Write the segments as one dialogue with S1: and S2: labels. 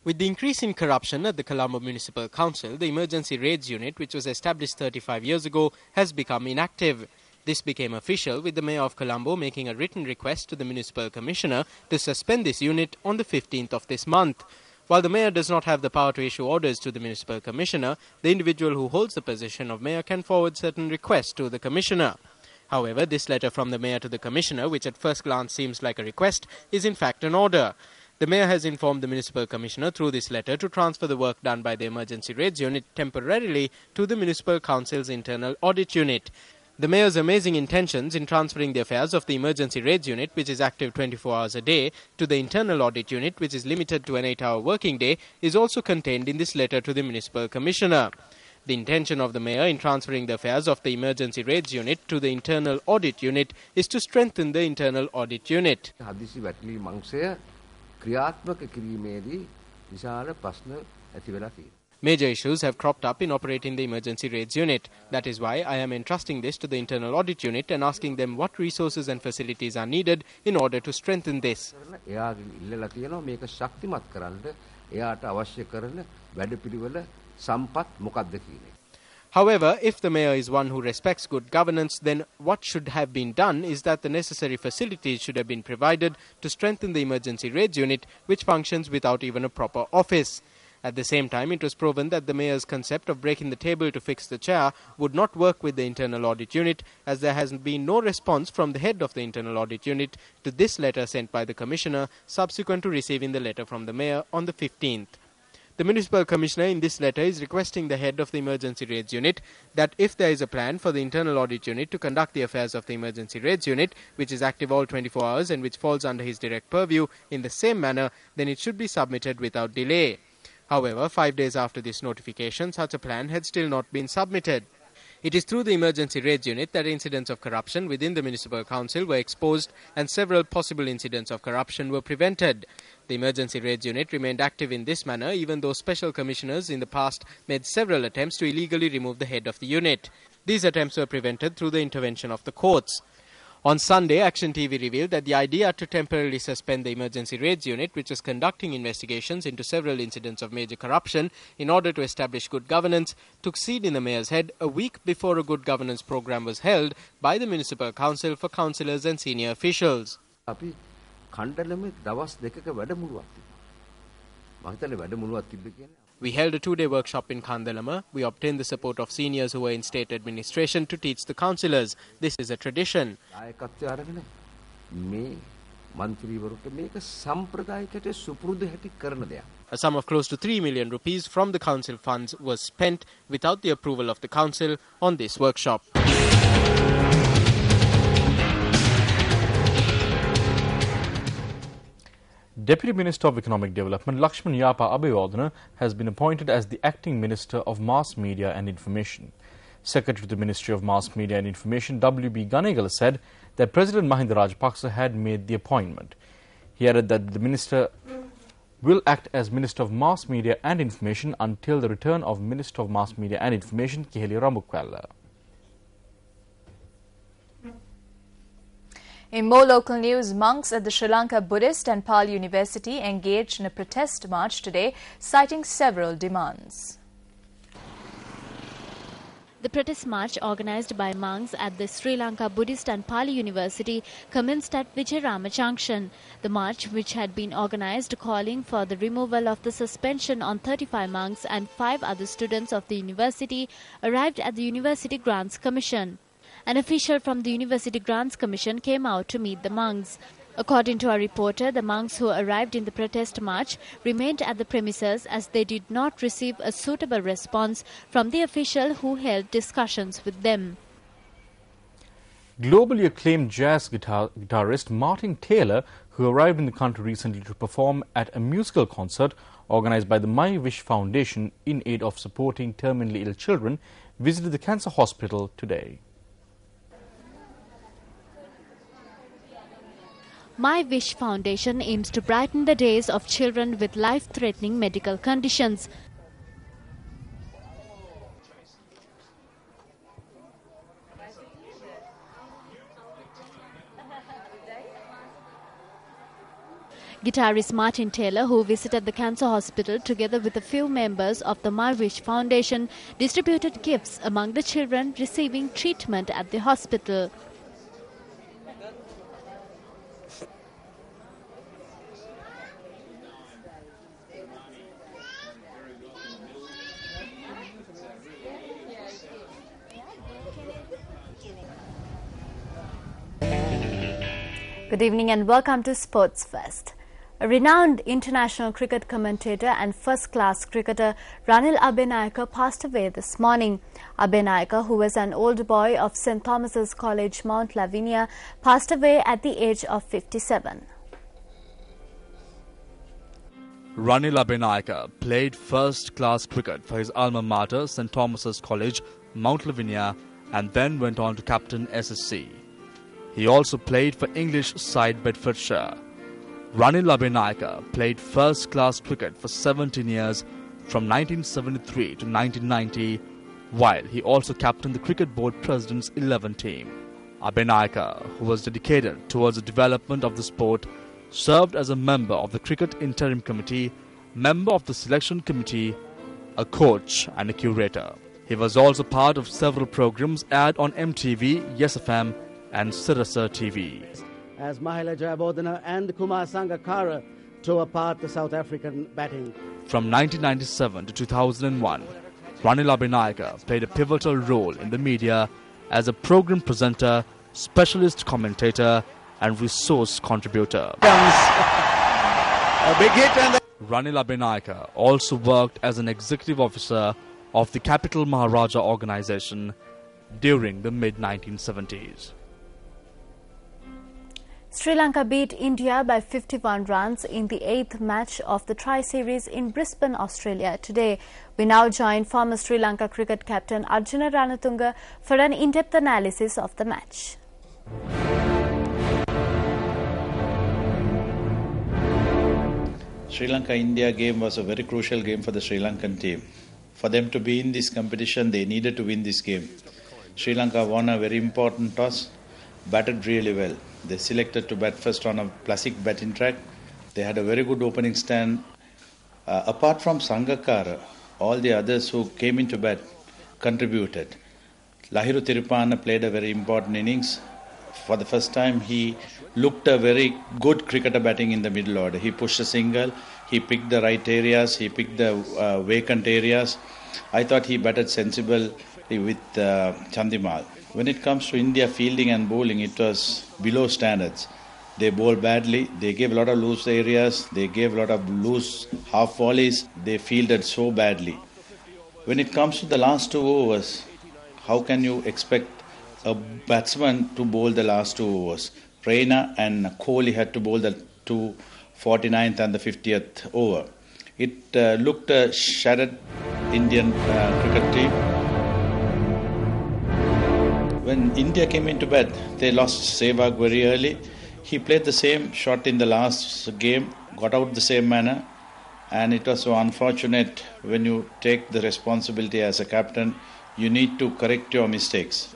S1: With the increase in corruption at the Colombo Municipal Council, the Emergency Raids Unit, which was established 35 years ago, has become inactive. This became official with the Mayor of Colombo making a written request to the Municipal Commissioner to suspend this unit on the 15th of this month. While the Mayor does not have the power to issue orders to the Municipal Commissioner, the individual who holds the position of Mayor can forward certain requests to the Commissioner. However, this letter from the Mayor to the Commissioner, which at first glance seems like a request, is in fact an order. The Mayor has informed the Municipal Commissioner through this letter to transfer the work done by the Emergency Raids Unit temporarily to the Municipal Council's Internal Audit Unit. The Mayor's amazing intentions in transferring the affairs of the Emergency Raids Unit, which is active 24 hours a day, to the Internal Audit Unit, which is limited to an 8-hour working day, is also contained in this letter to the Municipal Commissioner. The intention of the Mayor in transferring the affairs of the Emergency Raids Unit to the Internal Audit Unit is to strengthen the Internal Audit Unit. Major issues have cropped up in operating the Emergency Raids Unit. That is why I am entrusting this to the Internal Audit Unit and asking them what resources and facilities are needed in order to strengthen this. However, if the Mayor is one who respects good governance, then what should have been done is that the necessary facilities should have been provided to strengthen the Emergency Raids Unit, which functions without even a proper office. At the same time, it was proven that the Mayor's concept of breaking the table to fix the chair would not work with the Internal Audit Unit, as there has been no response from the head of the Internal Audit Unit to this letter sent by the Commissioner subsequent to receiving the letter from the Mayor on the 15th. The Municipal Commissioner in this letter is requesting the head of the Emergency Raids Unit that if there is a plan for the Internal Audit Unit to conduct the affairs of the Emergency Raids Unit, which is active all 24 hours and which falls under his direct purview, in the same manner, then it should be submitted without delay. However, 5 days after this notification, such a plan had still not been submitted. It is through the Emergency Raids Unit that incidents of corruption within the Municipal Council were exposed and several possible incidents of corruption were prevented. The Emergency Raids Unit remained active in this manner even though special commissioners in the past made several attempts to illegally remove the head of the unit. These attempts were prevented through the intervention of the courts. On Sunday, Action TV revealed that the idea to temporarily suspend the Emergency Raids Unit, which is conducting investigations into several incidents of major corruption in order to establish good governance, took seed in the Mayor's head a week before a good governance program was held by the Municipal Council for councillors and senior officials. We held a 2-day workshop in Kandalama. We obtained the support of seniors who were in state administration to teach the councillors. This is a tradition. A sum of close to 3 million rupees from the council funds was spent without the approval of the council on this workshop.
S2: Deputy Minister of Economic Development Lakshman Yapa Abeyodhana has been appointed as the Acting Minister of Mass Media and Information. Secretary to the Ministry of Mass Media and Information W.B. Ganegal said that President Mahinda Rajapaksa had made the appointment. He added that the minister will act as Minister of Mass Media and Information until the return of Minister of Mass Media and Information Keheli Ramukwalla.
S3: In more local news, monks at the Sri Lanka Buddhist and Pali University engaged in a protest march today, citing several demands.
S4: The protest march organised by monks at the Sri Lanka Buddhist and Pali University commenced at Vijayarama Junction. The march, which had been organised calling for the removal of the suspension on 35 monks and 5 other students of the university, arrived at the University Grants Commission. An official from the University Grants Commission came out to meet the monks. According to our reporter, the monks who arrived in the protest march remained at the premises as they did not receive a suitable response from the official who held discussions with them.
S2: Globally acclaimed jazz guitarist Martin Taylor, who arrived in the country recently to perform at a musical concert organised by the My Wish Foundation in aid of supporting terminally ill children, visited the cancer hospital today.
S4: My Wish Foundation aims to brighten the days of children with life-threatening medical conditions. Guitarist Martin Taylor, who visited the cancer hospital together with a few members of the My Wish Foundation, distributed gifts among the children receiving treatment at the hospital.
S3: Good evening and welcome to Sports Fest. A renowned international cricket commentator and first-class cricketer Ranil Abenayaka passed away this morning. Abenayaka, who was an old boy of St. Thomas's College, Mount Lavinia, passed away at the age of 57.
S5: Ranil Abenayaka played first-class cricket for his alma mater, St. Thomas's College, Mount Lavinia, and then went on to captain SSC. He also played for English side Bedfordshire. Ranil Abenayaka played first-class cricket for 17 years from 1973 to 1990, while he also captained the Cricket Board President's 11 team. Abenayaka, who was dedicated towards the development of the sport, served as a member of the Cricket Interim Committee, member of the Selection Committee, a coach and a curator. He was also part of several programs aired on MTV, Yes FM, and Sirasa TV.
S6: As Mahela Jayabodhana and Kumar Sangakkara tore apart the South African batting.
S5: From 1997 to 2001, Ranil Abenayaka played a pivotal role in the media as a program presenter, specialist commentator, and resource contributor.
S6: A big hit and
S5: Ranil Abenayaka also worked as an executive officer of the Capital Maharaja organization during the mid-1970s.
S3: Sri Lanka beat India by 51 runs in the 8th match of the Tri-Series in Brisbane, Australia today. We now join former Sri Lanka cricket captain Arjuna Ranatunga for an in-depth analysis of the match.
S7: Sri Lanka-India game was a very crucial game for the Sri Lankan team. For them to be in this competition, they needed to win this game. Sri Lanka won a very important toss, batted really well. They selected to bat first on a classic batting track. They had a very good opening stand. Apart from Sangakkara, all the others who came into bat contributed. Lahiru Tirupana played a very important innings. For the first time, he looked a very good cricketer batting in the middle order. He pushed a single, he picked the right areas, he picked the vacant areas. I thought he batted sensibly with Chandimal. When it comes to India fielding and bowling, it was below standards. They bowled badly, they gave a lot of loose areas, they gave a lot of loose half volleys, they fielded so badly. When it comes to the last 2 overs, how can you expect a batsman to bowl the last 2 overs? Reina and Kohli had to bowl the 49th and the 50th over. It looked a shattered Indian cricket team. When India came into bat, they lost Sehwag very early. He played the same shot in the last game, got out the same manner, and it was so unfortunate. When you take the responsibility as a captain, you need to correct your mistakes.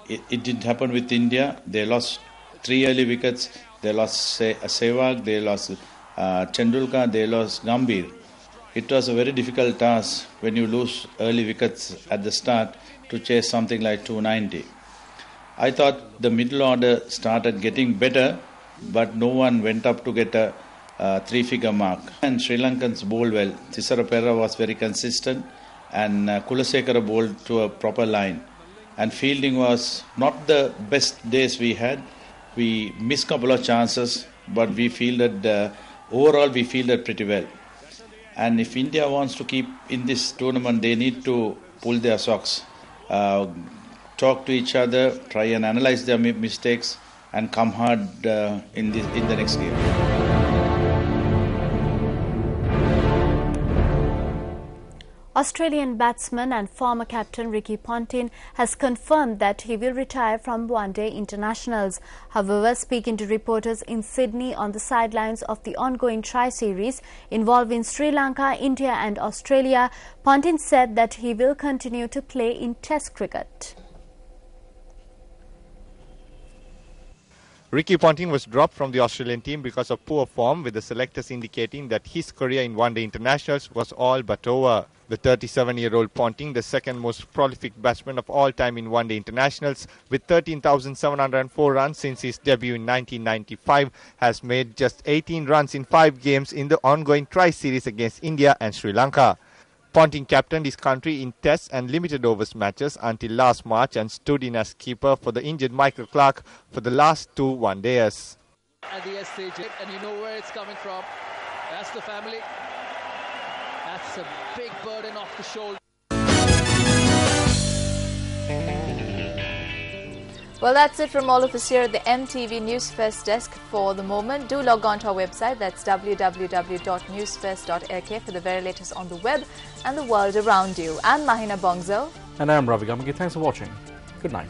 S7: It didn't happen with India. They lost 3 early wickets. They lost Sehwag, they lost Tendulkar, they lost Gambhir. It was a very difficult task when you lose early wickets at the start to chase something like 290. I thought the middle order started getting better, but no one went up to get a 3-figure mark. And Sri Lankans bowled well. Thisara Perera was very consistent, and Kulasekara bowled to a proper line. And fielding was not the best days we had. We missed a couple of chances, but we fielded, overall we fielded pretty well. And if India wants to keep in this tournament, they need to pull their socks. Talk to each other, try and analyze their mistakes, and come hard in the next game.
S3: Australian batsman and former captain Ricky Ponting has confirmed that he will retire from one-day internationals. However, speaking to reporters in Sydney on the sidelines of the ongoing Tri-Series involving Sri Lanka, India and Australia, Ponting said that he will continue to play in Test cricket.
S8: Ricky Ponting was dropped from the Australian team because of poor form, with the selectors indicating that his career in one-day internationals was all but over. The 37-year-old Ponting, the second most prolific batsman of all time in one-day internationals, with 13,704 runs since his debut in 1995, has made just 18 runs in 5 games in the ongoing tri-series against India and Sri Lanka. Ponting captained his country in tests and limited overs matches until last March and stood in as keeper for the injured Michael Clarke for the last 2 one-dayers.
S9: At the SCG, and you know where it's coming from. That's the family. That's a big burden off the shoulder.
S10: Well, that's it from all of us here at the MTV News Fest desk for the moment. Do log on to our website, that's www.newsfest.lk, for the very latest on the web and the world around you. I'm Mahina Bongzo.
S2: And I'm Ravi Gamage. Thanks for watching. Good night.